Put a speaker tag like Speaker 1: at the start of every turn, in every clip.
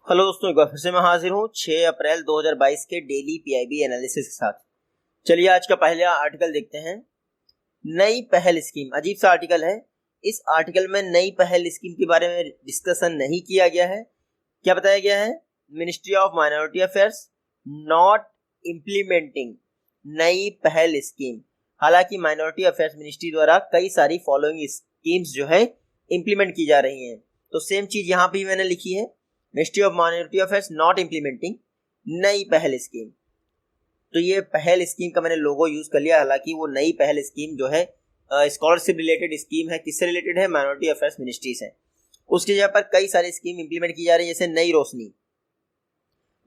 Speaker 1: Hello दोस्तों, एक बार फिर से मैं हाजिर हूँ 6 अप्रैल 2022 के डेली पीआईबी एनालिसिस के साथ। चलिए आज का पहला आर्टिकल देखते हैं। नई पहल स्कीम, अजीब सा आर्टिकल है। इस आर्टिकल में नई पहल स्कीम के बारे में डिस्कशन नहीं किया गया है। क्या बताया गया है? Ministry of minority affairs not implementing नई पहल स्कीम। हालांकि माइनॉरिटी अफेयर्स मिनिस्ट्री द्वारा कई सारी फॉलोइंग स्कीम्स जो है इम्प्लीमेंट की जा रही हैं, तो सेम चीज यहाँ भी मैंने लिखी है। Ministry of minority affairs not implementing नई पहल स्कीम। तो ये पहल स्कीम का मैंने लोगो यूज कर लिया। हालांकि वो नई पहल स्कीम जो है स्कॉलरशिप रिलेटेड स्कीम है। किससे रिलेटेड है? माइनॉरिटी अफेयर्स मिनिस्ट्री से। उसकी जगह पर कई सारी स्कीम इंप्लीमेंट की जा रही है, जैसे नई रोशनी।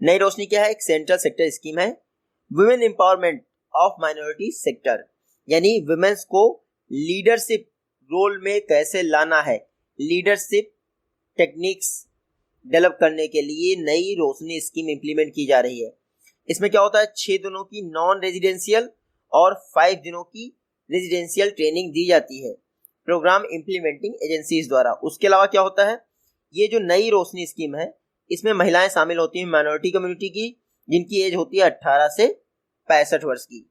Speaker 1: नई रोशनी क्या है? एक सेंट्रल सेक्टर स्कीम है। Women empowerment of minority sector, यानी वुमेन्स को लीडरशिप रोल में कैसे लाना है, लीडरशिप टेक्निक्स डेवलप करने के लिए नई रोशनी स्कीम इंप्लीमेंट की जा रही है। इसमें क्या होता है? 6 दिनों की नॉन रेजिडेंशियल और 5 दिनों की रेजिडेंशियल ट्रेनिंग दी जाती है प्रोग्राम इंप्लीमेंटिंग एजेंसीज द्वारा। उसके अलावा क्या होता है? ये जो नई रोशनी स्कीम है, इसमें महिलाएं शामिल होती हैं माइनॉरिटी कम्युनिटी की, जिनकी एज होती है 18 से 65 वर्ष की।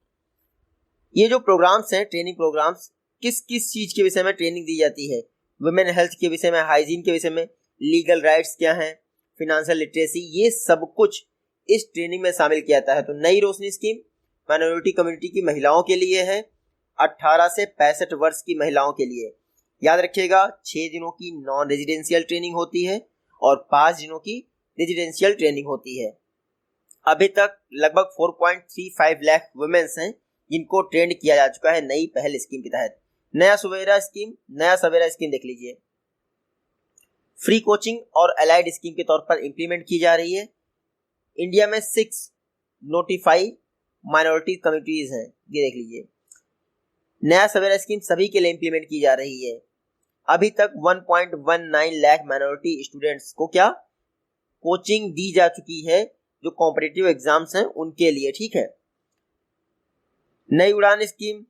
Speaker 1: ये जो प्रोग्राम्स हैं, ट्रेनिंग प्रोग्राम्स, किस किस चीज के विषय में ट्रेनिंग दी जाती है? वुमेन हेल्थ के विषय में, हाइजीन के विषय में, लीगल राइट्स क्या हैं, फिनेंशियल लिटरेसी, ये सब कुछ इस ट्रेनिंग में शामिल किया जाता है। तो Nai Roshni scheme minority community की महिलाओं के लिए है, 18 से 65 वर्ष की महिलाओं के लिए। याद रखिएगा, 6 दिनों की नॉन रेजिडेंशियल ट्रेनिंग होती है और 5 दिनों की रेजिडेंशियल ट्रेनिंग होती है। अभी तक लगभग 4.35 लाख वुमेन्स हैं जिनको ट्रेंड किया जा चुका है नई पहल स्कीम के तहत। नया सवेरा स्कीम देख लीजिए। फ्री कोचिंग और अलाइड स्कीम के तौर पर इंप्लीमेंट की जा रही है। इंडिया में 6 नोटिफाइड माइनॉरिटी कम्युनिटीज हैं, ये देख लीजिए। नया सवेरा स्कीम सभी के लिए इंप्लीमेंट की जा रही है। अभी तक 1.19 लाख माइनॉरिटी स्टूडेंट्स को क्या कोचिंग दी जा चुकी है, जो कॉम्पिटिटिव एग्जाम्स हैं उनके लिए। ठीक है। नई उड़ान स्कीम,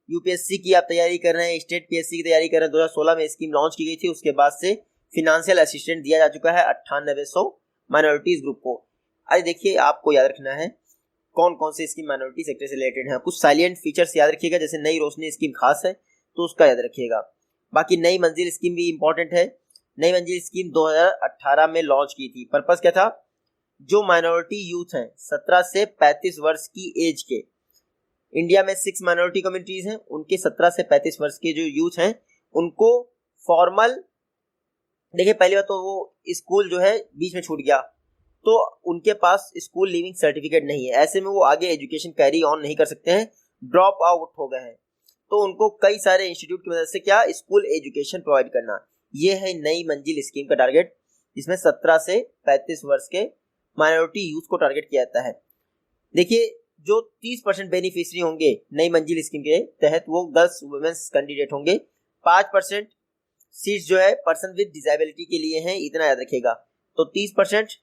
Speaker 1: यूपीएससी की आप तैयारी कर रहे हैं, स्टेट पीएससी की तैयारी कर रहे हैं, 2016 में स्कीम लॉन्च की गई थी। उसके बाद से फिनेंशियल असिस्टेंट दिया जा चुका है 9800 माइनॉरिटीज ग्रुप को। आज देखिए, आपको याद रखना है कौन कौन से स्कीम माइनॉरिटी सेक्टर से रिलेटेड है। कुछ साइलेंट फीचर्स याद रखिएगा, जैसे नई रोशनी स्कीम खास है तो उसका याद रखिएगा। बाकी नई मंजिल स्कीम भी इंपॉर्टेंट है। नई मंजिल स्कीम 2018 में लॉन्च की थी। पर्पस क्या था? जो माइनॉरिटी यूथ हैं 17 से 35 वर्ष की एज के, इंडिया में 6 माइनॉरिटी कम्युनिटीज हैं, उनके 17 से 35 वर्ष के जो यूथ हैं उनको फॉर्मल, देखिए पहली बात तो वो स्कूल जो है बीच में छूट गया, तो उनके पास स्कूल लिविंग सर्टिफिकेट नहीं है। ऐसे में वो आगे एजुकेशन कैरी ऑन नहीं कर सकते हैं, ड्रॉप आउट हो गए हैं। तो उनको कई सारे इंस्टीट्यूट की मदद से क्या स्कूल एजुकेशन प्रोवाइड करना, ये है नई मंजिल स्कीम का टारगेट, जिसमें 17 से 35 वर्ष के माइनॉरिटी यूथ को टारगेट किया जाता है। देखिए, जो 30% बेनिफिशियरी होंगे नई मंजिल स्कीम के तहत, वो गर्ल्स वुमेन्स कैंडिडेट होंगे। 5% सीट्स जो है पर्सन विद डिसेबिलिटी के लिए हैं, इतना याद रखिएगा। तो 30%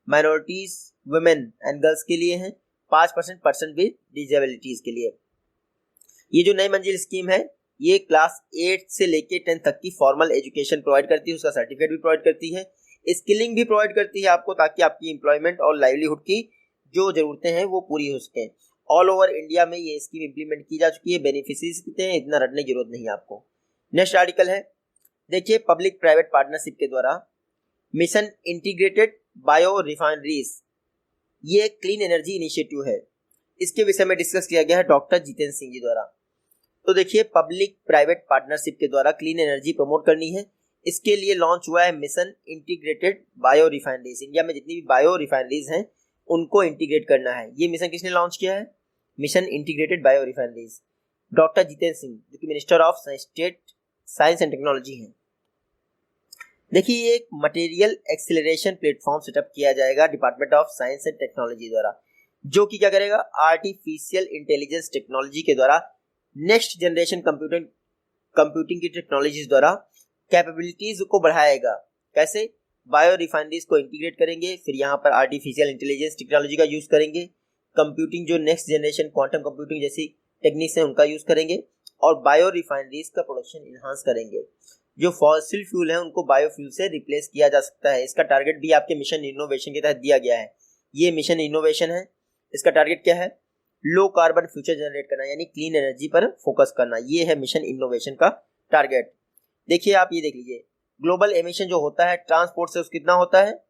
Speaker 1: माइनॉरिटीज, वुमेन एंड गर्ल्स के लिए हैं, 5% पर्सन विद डिसेबिलिटीज के लिए। ये जो नई मंजिल स्कीम है, ये क्लास 8 से लेके 10 तक की फॉर्मल एजुकेशन प्रोवाइड करती है, उसका सर्टिफिकेट भी प्रोवाइड करती है, स्किलिंग भी प्रोवाइड करती है आपको, ताकि आपकी एम्प्लॉयमेंट और लाइवलीहुड की जो जरूरतें हैं वो पूरी हो सकें। ऑल ओवर इंडिया में ये स्कीम इंप्लीमेंट की जा चुकी है। बेनिफिशियरीज कितने हैं, इतना रटने की जरूरत नहीं है आपको। नेक्स्ट आर्टिकल है, देखिए, पब्लिक प्राइवेट पार्टनरशिप के द्वारा मिशन इंटीग्रेटेड बायो रिफाइनरीज, ये क्लीन एनर्जी इनिशिएटिव है। इसके विषय में डिस्कस किया गया है डॉक्टर जितेंद्र सिंह जी द्वारा। तो देखिए, पब्लिक प्राइवेट पार्टनरशिप के द्वारा क्लीन एनर्जी प्रमोट करनी है, इसके लिए लॉन्च हुआ है mission integrated bio refineries. India में जितनी भी बायो रिफाइनरीज हैं उनको इंटीग्रेट करना है। ये मिशन किसने लॉन्च किया है? Mission integrated bio refineries, doctor Jitendra Singh, जो कि minister of state science and technology हैं। देखिए, ये एक मटेरियल एक्सेलरेशन प्लेटफॉर्म सेटअप किया जाएगा department of science and technology द्वारा, जो कि क्या करेगा? आर्टिफिशियल इंटेलिजेंस टेक्नोलॉजी के द्वारा नेक्स्ट जनरेशन कंप्यूटिंग की टेक्नोलॉजीज द्वारा कैपेबिलिटीज को बढ़ाएगा। कैसे? बायो रिफाइनरीज को इंटीग्रेट करेंगे, फिर यहाँ पर आर्टिफिशियल इंटेलिजेंस टेक्नोलॉजी का यूज करेंगे, कंप्यूटिंग जो नेक्स्ट जनरेशन क्वांटम कंप्यूटिंग जैसी टेक्निक्स हैं उनका यूज करेंगे, और बायो रिफाइनरीज का प्रोडक्शन इनहांस करेंगे। जो फॉसिल फ्यूल है उनको बायोफ्यूल से रिप्लेस किया जा सकता है। इसका टारगेट भी आपके मिशन इनोवेशन के तहत दिया गया है। ये मिशन इनोवेशन है, इसका टारगेट क्या है? लो कार्बन फ्यूचर जनरेट करना, यानी क्लीन एनर्जी पर फोकस करना। ये है मिशन इनोवेशन का टारगेट। देखिए आप ये देख लीजिए, ग्लोबल एमिशन जो होता है ट्रांसपोर्ट से उसका कितना होता है?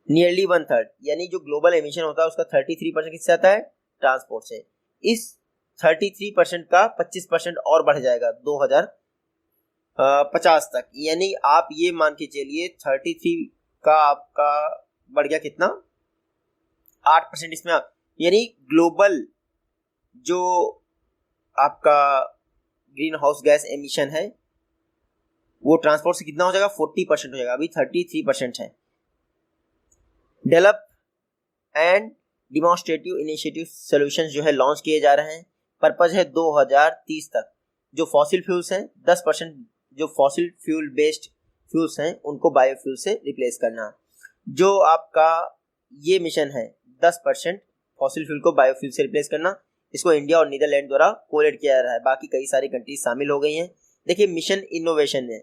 Speaker 1: नियरली 1/3, यानी जो ग्लोबल एमिशन होता है उसका 33% किससे आता है? ट्रांसपोर्ट से। इस 33% का 25% और बढ़ जाएगा 2050 तक, यानी आप ये मान के चलिए 33 का आपका बढ़ गया कितना? 8% इसमें, यानी ग्लोबल जो आपका ग्रीन हाउस गैस एमिशन है वो ट्रांसपोर्ट से कितना हो जाएगा? 40% हो जाएगा, अभी 33% है। Develop and demonstrative initiative solutions जो है लॉन्च किए जा रहे हैं। पर्पज है 2030 तक जो फॉसिल फ्यूल्स हैं 10% जो फॉसिल फ्यूल बेस्ड फ्यूल्स हैं उनको बायोफ्यूल से रिप्लेस करना। जो आपका ये मिशन है 10% फॉसिल फ्यूल को बायोफ्यूल से रिप्लेस करना, इसको इंडिया और नीदरलैंड द्वारा कोलैड किया जा रहा है। बाकी कई सारी कंट्रीज शामिल हो गई हैं। देखिए मिशन इनोवेशन में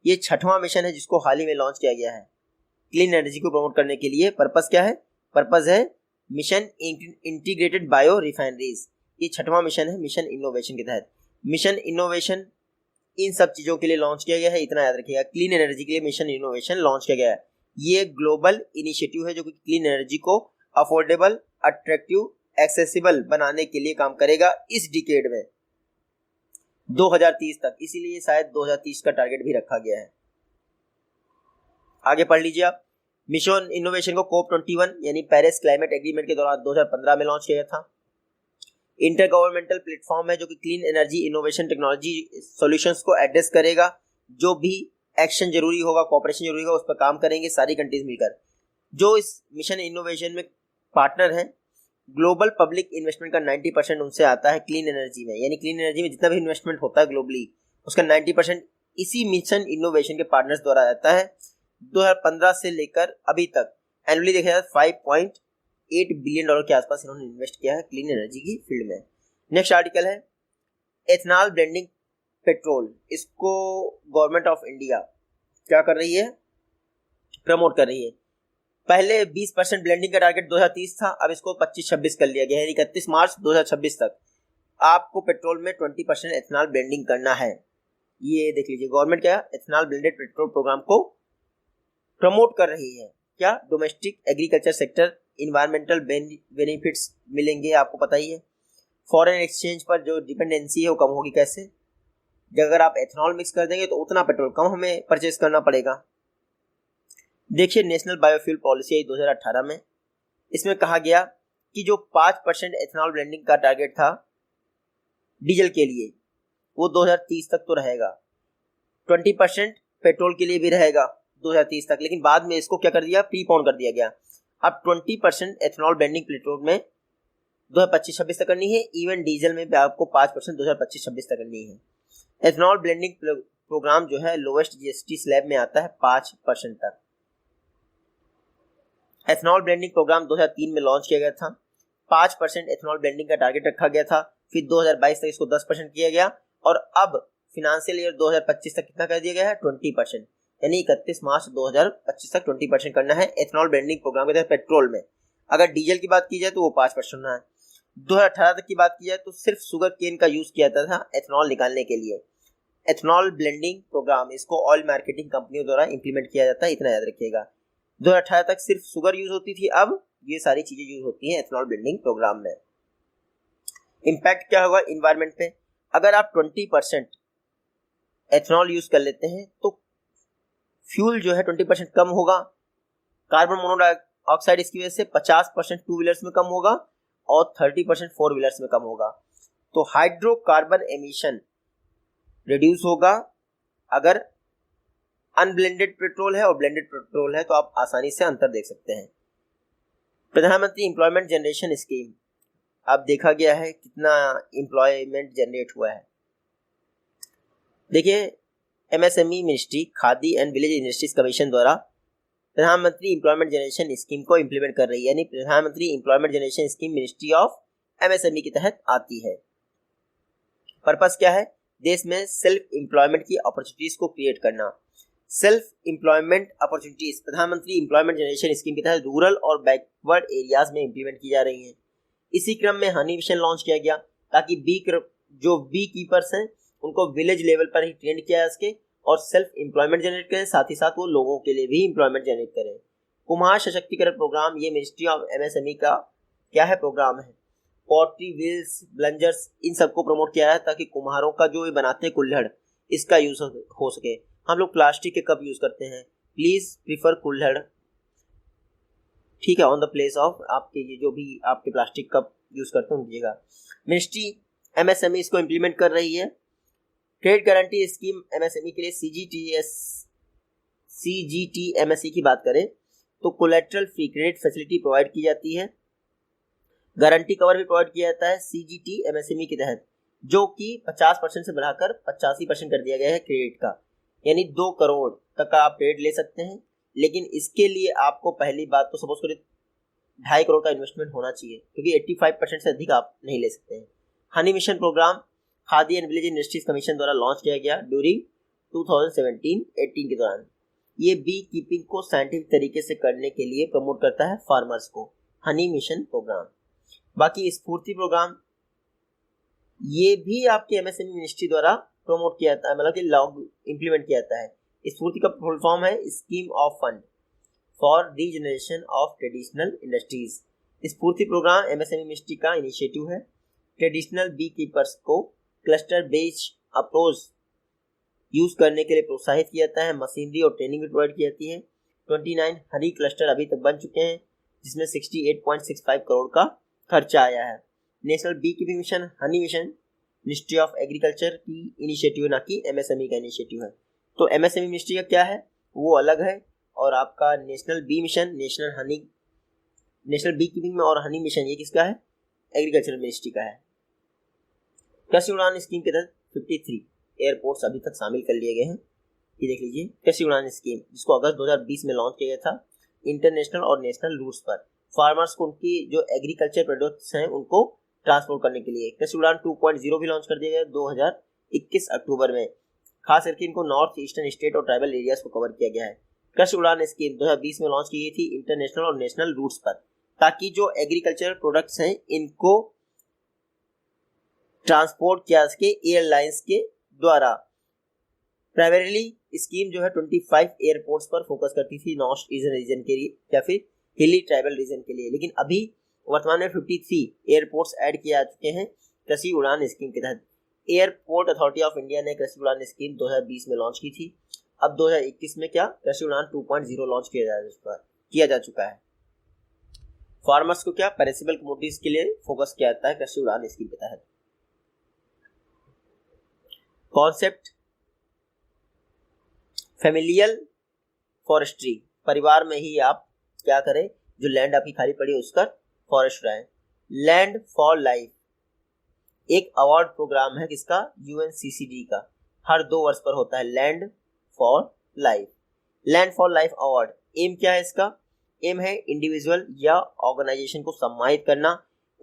Speaker 1: ये 6वां मिशन है जिसको हाल ही में लॉन्च किया गया है क्लीन एनर्जी को प्रमोट करने के लिए। पर्पस क्या है? पर्पस है मिशन इंटीग्रेटेड बायो रिफाइनरीज। ये 6वां मिशन है मिशन इनोवेशन के तहत। मिशन इनोवेशन इन सब चीज़ों के लिए लॉन्च किया गया है, इतना याद रखिएगा। क्लीन एनर्जी के लिए मिशन इनोवेशन लॉन्च किया गया है। ये ग्लोबल इनिशिएटिव है जो कि क्लीन एनर्जी को अफोर्डेबल, अट्रैक्टिव, एक्सेसिबल बनाने के लिए काम करेगा इस डिकेड में 2030 तक। इसीलिए शायद 2030 का टारगेट भी रखा गया है। आगे पढ़ लीजिए आप। मिशन इनोवेशन को COP21 यानी पेरिस क्लाइमेट एग्रीमेंट के दौरान 2015 में लॉन्च किया था। इंटर गवर्नमेंटल प्लेटफॉर्म है जो कि clean energy innovation technology solutions को एड्रेस करेगा। जो भी एक्शन जरूरी होगा, कोऑपरेशन जरूरी होगा, उस पर काम करेंगे सारी कंट्रीज मिलकर। जो इस मिशन इनोवेशन में पार्टनर हैं, ग्लोबल पब्लिक इन्वेस्टमेंट का 90% उनसे आता है क्लीन एनर्जी में, यानी क्लीन एनर्जी में जितना भी इन्वेस्टमेंट होता है ग्लोबली उसका 90% इसी मिशन इनोवेशन के पार्टनर्स द्वारा आता है। 2015 से लेकर अभी तक एनुअली देखा जाए 5.8 बिलियन डॉलर के आसपास इन्होंने इन्वेस्ट किया है क्लीन एनर्जी की फील्ड में। नेक्स्ट आर्टिकल है एथनॉल ब्लेंडिंग पेट्रोल। इसको गवर्नमेंट ऑफ इंडिया क्या कर रही है? प्रमोट कर रही है। पहले 20% ब्लेंडिंग का टारगेट 2030 था, अब इसको 25-26 कर लिया गया है, 31 मार्च 2026 तक आपको पेट्रोल में 20% एथनॉल ब्लेंडिंग करना है। ये देख लीजिए, गवर्नमेंट क्या एथनॉल ब्लेंडेड पेट्रोल प्रोग्राम को प्रमोट कर रही है। क्या? Domestic agriculture sector environmental benefits मिलेंगे, आपको पता ही है। फॉरेन एक्सचेंज पर जो डिपेंडेंसी है वो कम होगी। कैसे? अगर आप एथनॉल मिक्स कर देंगे तो उतना पेट्रोल कम हमें परचेज करना पड़ेगा। देखिए नेशनल बायोफ्यूल पॉलिसी आई 2018 में, इसमें कहा गया कि जो 5% एथनॉल ब्लेंडिंग का टारगेट था डीजल के लिए वो 2030 तक तो रहेगा, 20% पेट्रोल के लिए भी रहेगा 2030 तक, लेकिन बाद में इसको क्या कर दिया? प्रीपोन कर दिया गया। अब 20% एथनॉल ब्लेंडिंग पेट्रोल में 2025-26 तक करनी है, इवन डीजल में भी आपको 5% 2025-26 तक करनी है। एथनॉल ब्लेंडिंग प्रोग्राम जो है लोवेस्ट जीएसटी स्लैब में आता है 5% तक। एथनॉल ब्लेंडिंग प्रोग्राम 2003 में लॉन्च किया गया था। 5% एथनॉल ब्लेंडिंग का टारगेट रखा गया था, फिर 2022 तक इसको 10% किया गया और अब फिनेंशियल ईयर 2025 तक कितना कर दिया गया है? 20%, यानी 31 मार्च 2025 तक 20% करना है एथनॉल ब्लेंडिंग प्रोग्राम के तहत पेट्रोल में। अगर डीजल की बात की जाए तो वो 5% है। 2018 तक की बात की जाए तो सिर्फ शुगर केन का यूज किया जाता था एथनॉल निकालने के लिए। एथनॉल ब्लेंडिंग प्रोग्राम इसको ऑयल मार्केटिंग कंपनियों द्वारा इंप्लीमेंट किया जाता है, इतना याद रखिएगा। 2018 तक सिर्फ शुगर यूज होती थी, अब ये सारी चीजें यूज होती हैं एथनॉल ब्लेंडिंग प्रोग्राम में। इम्पैक्ट क्या होगा इन्वायरमेंट पे? अगर आप 20% एथनॉल यूज कर लेते हैं तो फ्यूल जो है 20% कम होगा। कार्बन मोनोऑक्साइड इसकी वजह से 50% टू व्हीलर्स में कम होगा और 30% फोर व्हीलर्स में कम होगा। तो हाइड्रोकार्बन एमिशन रिड्यूस होगा अगर अनब्लेंडेड पेट्रोल है और ब्लेंडेड पेट्रोल है, तो आप आसानी से अंतर देख सकते हैं। प्रधानमंत्री एम्प्लॉयमेंट जनरेशन स्कीम, अब देखा गया है कितना एम्प्लॉयमेंट जनरेट हुआ है। देखिए MSME ministry, khadi and village industries commission द्वारा प्रधानमंत्री एम्प्लॉयमेंट जनरेशन स्कीम को इंप्लीमेंट कर रही है, यानी प्रधानमंत्री employment generation scheme ministry of MSME के तहत आती है। पर्पस क्या है? देश में सेल्फ एम्प्लॉयमेंट की अपॉर्चुनिटीज को क्रिएट करना। सेल्फ एम्प्लॉयमेंट अपॉर्चुनिटीज प्रधानमंत्री एम्प्लॉयमेंट जनरेशन स्कीम के तहत रूरल और बैकवर्ड एरियाज में इम्प्लीमेंट की जा रही हैं। इसी क्रम में हनी मिशन लॉन्च किया गया ताकि जो बी कीपर्स हैं उनको विलेज लेवल पर ही ट्रेंड किया जा सके और सेल्फ एम्प्लॉयमेंट जनरेट करें, साथ ही साथ वो लोगों के लिए भी एम्प्लॉयमेंट जनरेट करें। कुम्हार सशक्तिकरण प्रोग्राम, ये मिनिस्ट्री ऑफ एमएसएमई का क्या है प्रोग्राम है। पॉटरी, व्हील्स, ब्लंजर्स, इन सबको प्रमोट किया है ताकि कुम्हारों का जो ये बनाते हैं कुल्हड़, इसका यूज हो सके। हम लोग प्लास्टिक के कप यूज करते हैं, प्लीज प्रीफर कुल्हड़, ठीक है, ऑन द प्लेस ऑफ आपके ये जो भी आपके प्लास्टिक कप यूज करते हैं उनकी जगह। मिनिस्ट्री एमएसएमई इसको इम्प्लीमेंट कर रही है। क्रेडिट गारंटी स्कीम एमएसएमई के लिए सीजीटीएमएसई की बात करें तो collateral free credit facility provide की जाती है। गारंटी कवर भी प्रोवाइड किया जाता है सीजीटीएमएसएमई के तहत, जो कि 50% से बढ़ाकर 85% कर दिया गया है क्रेडिट का, यानी 2 करोड़ तक का आप क्रेडिट ले सकते हैं। लेकिन इसके लिए आपको पहली बात तो सपोज करिए 2.5 करोड़ का इन्वेस्टमेंट होना चाहिए, क्योंकि 85% से अधिक आप नहीं ले सकते हैं। Honey mission programme Khadi and village industries commission द्वारा लॉन्च किया गया ड्यूरिंग 2017-18 के दौरान। ये बी कीपिंग को साइंटिफिक तरीके से करने के लिए प्रमोट करता है फार्मर्स को, हनी मिशन प्रोग्राम। बाकी स्फूर्ति प्रोग्राम ये भी आपके एमएसएमई मिनिस्ट्री द्वारा प्रमोट किया जाता है, मतलब कि लॉग इम्प्लीमेंट किया जाता है। स्फूर्ति का फुल फॉर्म है scheme of fund for regeneration of traditional industries. स्फूर्ति प्रोग्राम एमएसएमई मिनिस्ट्री का इनिशिएटिव है। ट्रेडिशनल बी कीपर्स को क्लस्टर बेस्ड अप्रोच यूज करने के लिए प्रोत्साहित किया जाता है। मशीनरी और ट्रेनिंग भी प्रोवाइड की जाती है। 29 हनी क्लस्टर अभी तक बन चुके हैं, जिसमें 68.65 करोड़ का खर्चा आया है। National bee keeping mission, honey mission ministry of agriculture की इनिशिएटिव, ना कि एमएसएमई का इनिशिएटिव है। तो एमएसएमई मिनिस्ट्री का क्या है वो अलग है, और आपका national bee mission, national bee keeping में और हनी मिशन ये किसका है, एग्रीकल्चर मिनिस्ट्री का है। कृषि उड़ान स्कीम के तहत 53 एयरपोर्ट्स अभी तक शामिल कर लिए गए हैं। ये देख लीजिए कृषि उड़ान स्कीम, जिसको अगस्त 2020 में लॉन्च किया गया था इंटरनेशनल और नेशनल रूट्स पर फार्मर्स को उनकी जो एग्रीकल्चर प्रोडक्ट्स हैं उनको ट्रांसपोर्ट करने के लिए। कृषि उड़ान 2.0 भी लॉन्च कर दिया गया 2021 अक्टूबर में। खास करके इनको नॉर्थ ईस्टर्न स्टेट और ट्राइबल एरियाज को कवर किया गया है। कृषि उड़ान स्कीम 2020 में लॉन्च की गई थी इंटरनेशनल और नेशनल रूट्स पर, ताकि जो एग्रीकल्चर प्रोडक्ट्स हैं इनको ट्रांसपोर्ट किया सके एयरलाइंस के द्वारा। प्राइमरीली स्कीम जो है 25 एयरपोर्ट्स पर फोकस करती थी नॉर्थ ईस्टर्न रीजन के लिए या फिर हिली ट्राइबल रीजन के लिए, लेकिन अभी वर्तमान में 53 एयरपोर्ट्स ऐड किए जा चुके हैं कृषि उड़ान स्कीम के तहत। एयरपोर्ट अथॉरिटी ऑफ इंडिया ने कृषि उड़ान स्कीम 2020 में लॉन्च की थी। अब 2021 में क्या कृषि उड़ान 2.0 लॉन्च किया जा चुका है। फार्मर्स को क्या पेरिसेबल कमोडिटीज के लिए फोकस किया जाता है कृषि उड़ान स्कीम के तहत। कॉन्सेप्ट फैमिलियल फॉरेस्ट्री, परिवार में ही आप क्या करें, जो लैंड आपकी खाली पड़ी है उसका फॉरेस्ट उगाएं। लैंड फॉर लाइफ एक अवार्ड प्रोग्राम है किसका, यूएनसीसीडी का, हर 2 वर्ष पर होता है land for life. Land for life award एम क्या है इसका, एम है इंडिविजुअल या ऑर्गेनाइजेशन को सम्मानित करना।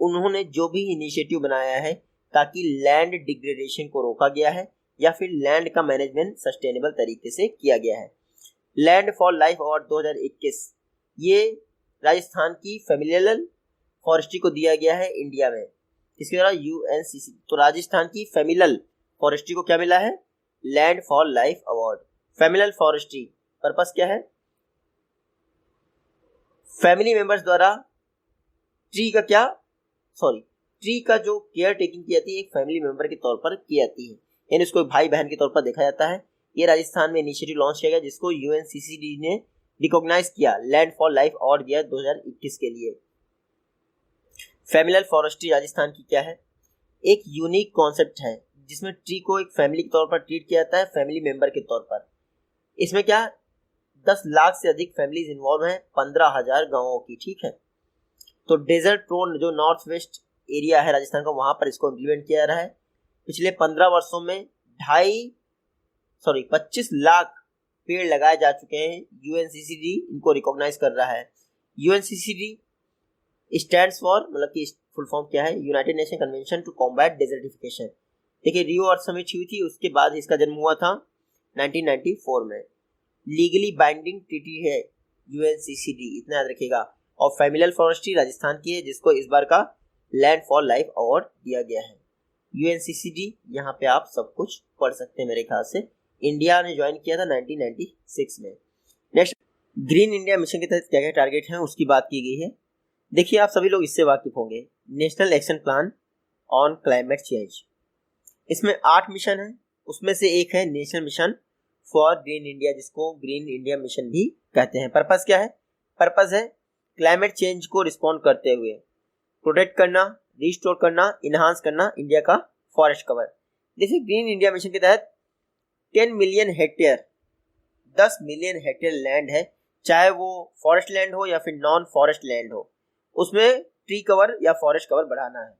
Speaker 1: उन्होंने जो भी इनिशिएटिव बनाया है ताकि लैंड डिग्रेडेशन को रोका गया है या फिर लैंड का मैनेजमेंट सस्टेनेबल तरीके से किया गया है। लैंड फॉर लाइफ अवार्ड 2021 ये राजस्थान की फैमिलियल फॉरेस्ट्री को दिया गया है इंडिया में, इसके द्वारा यूएनसीसी। तो राजस्थान की फैमिलियल फॉरेस्ट्री को क्या मिला है, land for life award. Familial forestry purpose क्या है, फैमिली मेंबर्स द्वारा ट्री का जो केयर टेकिंग की जाती है एक फैमिली मेंबर के तौर पर की जाती है, यानी उसको भाई बहन के तौर पर देखा जाता है। ये राजस्थान में इनिशिएटिव लॉन्च किया गया जिसको यूएनसीसीडी ने रिकॉग्नाइज किया, लैंड फॉर लाइफ अवार्ड दिया 2021 के लिए। फैमिलियल फॉरेस्ट्री राजस्थान की क्या है, एक यूनिक कॉन्सेप्ट है जिसमें ट्री को एक फैमिली के तौर पर ट्रीट किया जाता है, फैमिली मेंबर के तौर पर। इसमें क्या 10 लाख से अधिक फैमिलीज इन्वॉल्व हैं 15,000 गांवों की, ठीक है। तो डेजर्ट प्रोन जो नॉर्थ वेस्ट एरिया है राजस्थान का, वहां पर इसको इम्प्लीमेंट किया जा रहा है। पिछले 15 वर्षों में 25 लाख पेड़ लगाए जा चुके हैं। यूएनसीसीडी इनको रिकॉग्नाइज कर रहा है। यूएनसीसीडी स्टैंड्स फॉर, मतलब कि फुल फॉर्म क्या है, United Nation convention to combat desertification. देखिए रियो अर्थ समिट हुई थी, उसके बाद इसका जन्म हुआ था 1994 में। लीगली बाइंडिंग ट्रीटी है UNCCD, इतना याद रखिएगा। और फैमिलियल फॉरेस्ट्री राजस्थान की है, जिसको इस बार का लैंड फॉर लाइफ अवार्ड दिया गया है। UNCCD यहाँ पे आप सब कुछ पढ़ सकते हैं मेरे ख्याल से। इंडिया ने ज्वाइन किया था 1996 में। नेक्स्ट, ग्रीन इंडिया मिशन के तहत क्या क्या टारगेट हैं उसकी बात की गई है। देखिए आप सभी लोग इससे वाकिफ होंगे, national action plan on climate change. इसमें 8 मिशन है, उसमें से एक है national mission for green India, जिसको ग्रीन इंडिया मिशन भी कहते हैं। पर्पस क्या है? पर्पस है क्लाइमेट चेंज को रिस्पॉन्ड करते हुए प्रोटेक्ट करना, रिस्टोर करना, इनहांस करना इंडिया का फॉरेस्ट कवर। देखिए ग्रीन इंडिया मिशन के तहत 10 million hectare 10 million hectare land है, चाहे वो फॉरेस्ट लैंड हो या फिर नॉन फॉरेस्ट लैंड हो, उसमें ट्री कवर या फॉरेस्ट कवर बढ़ाना है।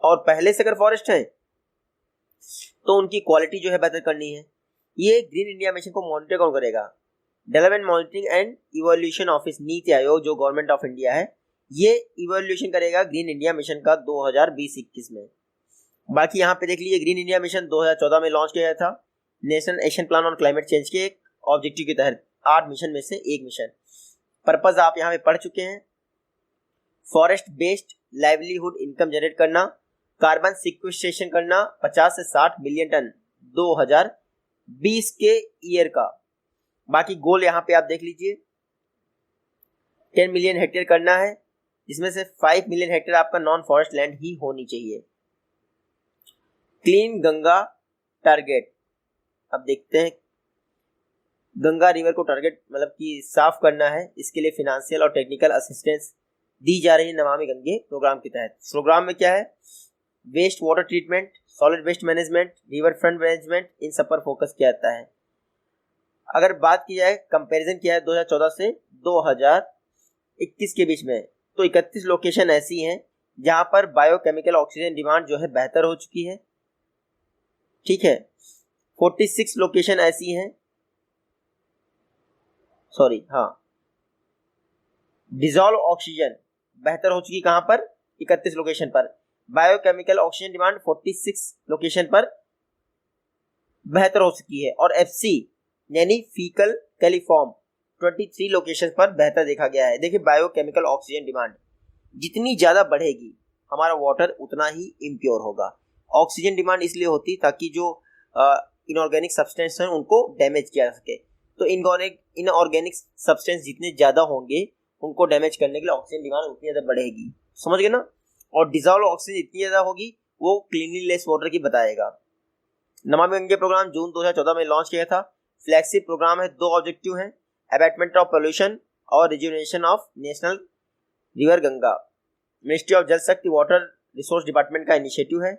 Speaker 1: और पहले से अगर फॉरेस्ट है तो उनकी क्वालिटी जो है बेहतर करनी है। ये ग्रीन इंडिया मिशन को मॉनिटर कौन करेगा? Development monitoring and evolution office, NITI Aayog जो गवर्नमेंट ऑफ इंडिया है, ये इवोल्यूशन करेगा ग्रीन इंडिया मिशन का 2020-21 में। बाकी यहाँ पे देख लीजिए ग्रीन इंडिया मिशन 2014 में लॉन्च किया था national action plan on climate change के एक ऑब्जेक्टिव के तहत। 8 मिशन में से एक मिशन। पर्पस आप यहाँ पे पढ़ चुके हैं, forest based livelihood income generate करना, कार्बन सिक्वेस्ट्रेशन करना 50 से 60 मिलियन टन 2020 के ईयर का। बाकी गोल यहाँ पे आप देख लीजिए, 10 मिलियन हेक्टेयर करना है, जिसमें से 5 मिलियन हेक्टेयर आपका नॉन फॉरेस्ट लैंड ही होनी चाहिए। क्लीन गंगा टारगेट, अब देखते हैं गंगा रिवर को टारगेट मतलब कि साफ करना है, इसके लिए फिनेंशियल और टेक्निकल असिस्टेंस दी जा रही है नमामि गंगे प्रोग्राम के तहत। प्रोग्राम में क्या है? Waste water treatment, solid waste management, river front management, इन सब पर फोकस किया जाता है। अगर बात की जाए कंपैरिजन किया है 2014 से 2021 के बीच में, तो 31 लोकेशन ऐसी हैं जहां पर बायोकेमिकल ऑक्सीजन डिमांड जो है बेहतर हो चुकी है। ठीक है, 46 लोकेशन ऐसी हैं, डिजॉल्व ऑक्सीजन बेहतर हो चुकी कहां पर? 31 लोकेशन पर। बायोकेमिकल ऑक्सीजन डिमांड 46 लोकेशन पर बेहतर हो चुकी है। और FC यानी फीकल कैलिफॉर्म 23 लोकेशन पर बेहतर देखा गया है। देखिए बायोकेमिकल ऑक्सीजन डिमांड जितनी ज्यादा बढ़ेगी हमारा वाटर उतना ही इम्प्योर होगा। ऑक्सीजन डिमांड इसलिए होती ताकि जो इनऑर्गेनिक सब्सटेंस हैं उनको डैमेज किया जा सके। तो इनऑर्गेनिक सब्सटेंस जितने ज्यादा होंगे उनको डैमेज करने के लिए ऑक्सीजन डिमांड उतनी ज्यादा बढ़ेगी, समझ गए ना। और डिजॉल्व ऑक्सीजन इतनी ज्यादा होगी वो क्लीनलीनेस वाटर की बताएगा। नमामि गंगे प्रोग्राम जून 2014 में लॉन्च किया था। फ्लैगशिप प्रोग्राम है, 2 ऑब्जेक्टिव हैं, अबैटमेंट ऑफ पोल्यूशन और rejuvenation of national river Ganga. Ministry of जल शक्ति वाटर रिसोर्स डिपार्टमेंट का इनिशिएटिव है।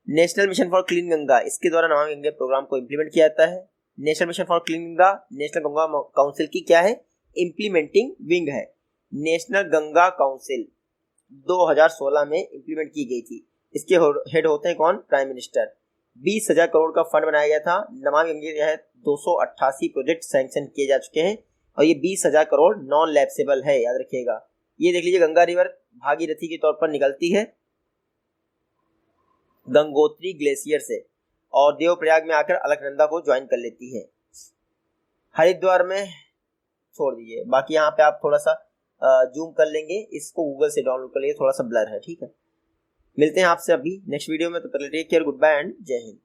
Speaker 1: National mission for clean Ganga, इसके द्वारा नमामि गंगे प्रोग्राम को इम्प्लीमेंट किया जाता है। National mission for clean Ganga national Ganga council की क्या है? इम्प्लीमेंटिंग विंग है। नेशनल गंगा काउंसिल 2016 में इम्प्लीमेंट की गई थी। इसके हेड होते हैं कौन? Prime minister. 20,000 करोड़ का फंड बनाया गया था। नमामि गंगे के तहत 288 प्रोजेक्ट सैंक्शन किए जा चुके हैं और ये 20,000 करोड़ नॉन लैप्सेबल है, याद रखिएगा। ये देख लीजिए गंगा रिवर भागीरथी के तौर पर निकलती है गंगोत्री ग्लेशियर से और देवप्रयाग में आकर अलकनंदा को ज्वाइन कर लेती है। हरिद्वार में छोड़ दीजिए, बाकी यहाँ पे आप थोड़ा सा जूम कर लेंगे, इसको गूगल से डाउनलोड कर लीजिए, थोड़ा सा ब्लर है। ठीक है, मिलते हैं आपसे अभी नेक्स्ट वीडियो में, तो take care, goodbye and जय हिंद।